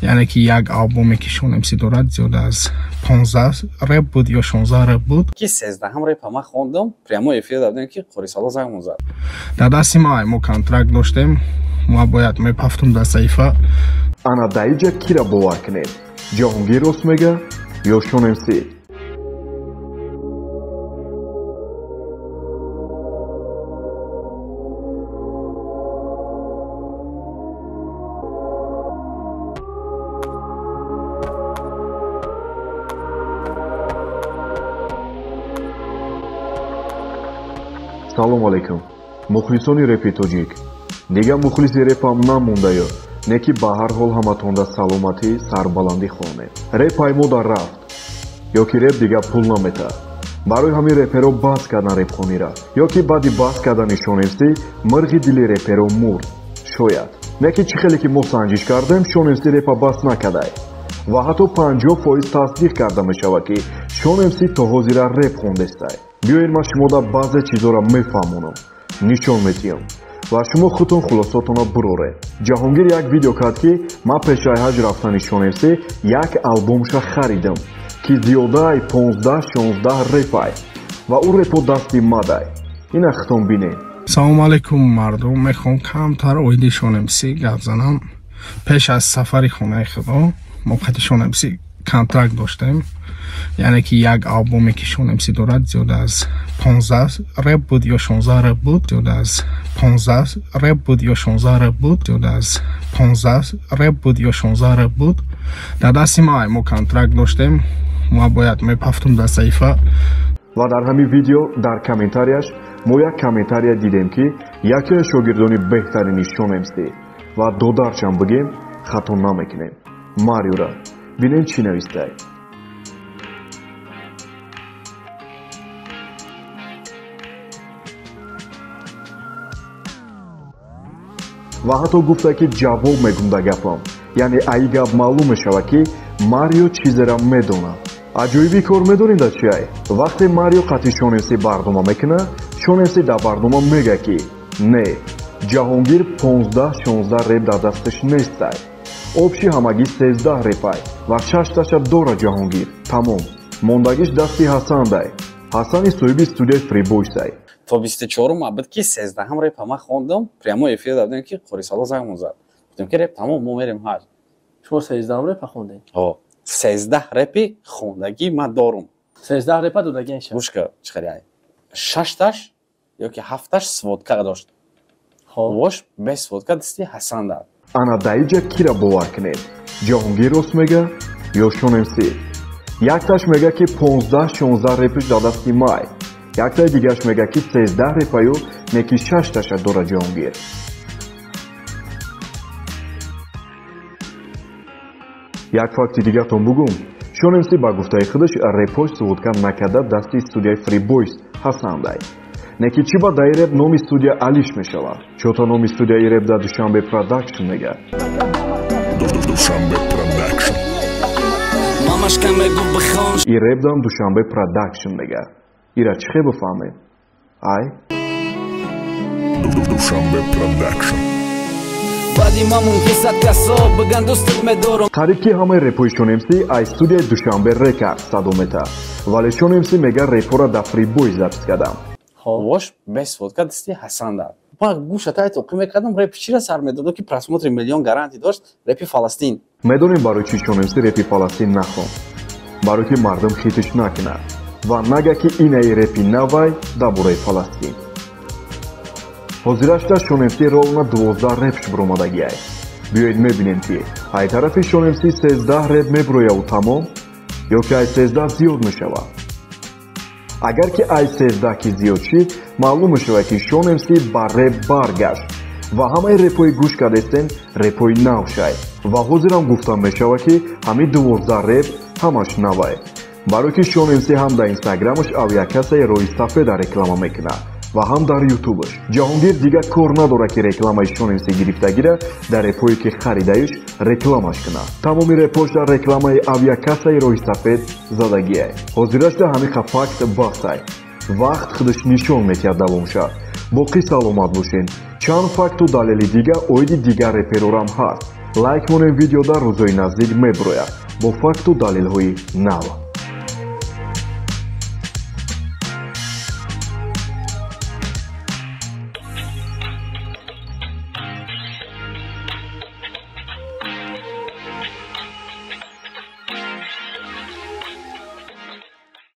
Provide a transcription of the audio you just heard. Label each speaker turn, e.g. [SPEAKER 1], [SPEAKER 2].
[SPEAKER 1] یعنی که یک آلبومی که شونمسی دارد زیاد از 15 رپ بود یا 16 رپ بود
[SPEAKER 2] که 13 هم رپ ما خوندم прямо ефір дادن که قریسالا زنگ زد.
[SPEAKER 1] در دست ما کنترکت داشتیم ما باید میپفتم در صحیفه
[SPEAKER 3] انا دایجا کی را باور کنید جهانگیر راست میگه یا شونمسی؟ салом алейкум мухлисони репи тоҷик дигар мухлиси репам намондаё не ки ба ҳар ҳол ҳаматонда саломатӣ сарбаландӣ хоҳонем реп паймода рафт ё ки реп дигар пул намета барои ҳамин реперо баҳс кардан репхонира ё ки баъди баҳс кардани шонемсӣ мирғи дили реперо мурд шояд не ки чӣ хеле ки мо санҷиш кардем шонемсӣ репа баҳс накардай ва ҳатто 50% тасдиқ карда мешавад ки шонемсӣ то ҳозира реп хондестай биёед ман шумода баъзе чизҳоро мефаҳмонам нишон медиҳам ва шумо худтон хулосотонро бироре ҷаҳонгир як видео кард ки ман пешаи ҳаҷ рафтани шонемсӣ як албомша харидам ки зиёдаи 15-16 репай ва ӯ репо дасти мадай ина хитон бинем.
[SPEAKER 1] салому алейкум мардум мехоҳам камтар оиди шонемсӣ гап занам пеш аз сафари хонаи худо мо хати шонемсӣ контракт доштем یعنی که یک آلبومی که شونمسی دارد زیاد از 15 رپ بود یا 16 رپ بود زیاد از 15 رپ بود یا 16 رپ بود زیاد از 15 رپ بود یا 16 رپ بود در دست ما کنترکت داشتیم ما باید میپفتم در صحیفه
[SPEAKER 3] و در همین ویدیو در کامنتاریش ما یک کامنتاری دیدیم که یکی از شاگردانی بهترین شونمسی و دو درچم بگیم خطا نمیکنیم ماریو را ببینیم چی نوشته و حتی گفته که جواب میگم در گپم یعنی ای گپ معلوم مشود که ماریو چیزی را میدونه عجایبی کار میدونید در چی ای وقتی ماریو قطعی شونمسی برنامه میکنه شونمسی در برنامه میگه که نه جهانگیر 15-16 رپ در دستش نیست обши ҳамагӣ 13 репай ва 6 таша дора ҷаҳонгир тамом мондагиш дасти ҳасандай ҳасани соҳиби студияи фрибойсай
[SPEAKER 2] то 24 абд ки 13 ҳам реп ма хондам прямо эфир дадем ки қорисало зангмон зад гуфтем ки реп тамом мо мерем ҳаҷ
[SPEAKER 4] шумо 13 реп хондем
[SPEAKER 2] о 13 репи хондагӣ ма дорум
[SPEAKER 4] 13 репа додагӣ ша
[SPEAKER 2] гушка чиқари 6 таш ёки 7 таш сводка дошт вош без сводка дасти ҳасан дад
[SPEAKER 3] ана даиҷа кира бовар кунед ҷаҳонгир рост мега ё шонемсӣ якташ мега ки 15-16 репиш дар дасти май яктаи дигараш мега ки 13 репаю не ки 6 таша дора ҷаҳонгир як факти дигартон бугум шонемсӣ ба гуфтаи худаш репош сводка накарда дасти студияи фрибойс ҳасандай не ки чӣ ба даи реп номи студия алиш мешавад чото номи студияи реп дар душанбе продакшн мега и реп дам душанбе продакшн мега ира чӣ хе бифаҳмем ай душанбе продакшн қариб ки ҳамаи репои шонемсӣ ай студияи душанбе рекард садо мета вале шонемсӣ мега репора дар фрибой запис кардам
[SPEAKER 2] вош без сводка дасти ҳасан дад ман гӯшатаи тоқӣ мекардам репи чира сар медоду ки просмотри миллион гарантӣ дошт репи фаластин
[SPEAKER 3] медонем барои чӣ шонемсӣ репи фаластин нахонд барои ки мардум хитиш накунад ва нага ки инаи репи навай дар бораи фаластин ҳозирашда шонемсӣ ровна 12 репш биромадагиай биёед мебинем ки ай тарафи шонемсӣ 13 реп мебирояду тамом ё ки ай 13 зиёд мешавад агар ки ай 13 ки зиёд шид маълум мешавад ки шонемсӣ ба реп баргашт ва ҳамаи репҳои гӯш кардастен репҳои навшай ва ҳозирам гуфта мешавад ки ҳамин 12 реп ҳамаш навай барои ки шонемсӣ ҳам дар инстаграмаш авиакасаи роҳи сафеда реклама мекунад ва ҳам дар ютубаш ҷаҳонгир дигар кор надорад ки рекламаи шонемсӣ гирифтагира дар репҳое ки харидаиш рекламаш кунад тамоми репҳош дар рекламаи авиакасаи роҳи сафед задагиай ҳозирашда ҳамиқа факт баҳсай вақт худаш нишон метиҳад давом шавад боқӣ саломат бошед чанд факту далели дигар оиди дигар реперорам ҳаст лайк монем видео дар рӯзои наздик меброяд бо факту далелҳои нав.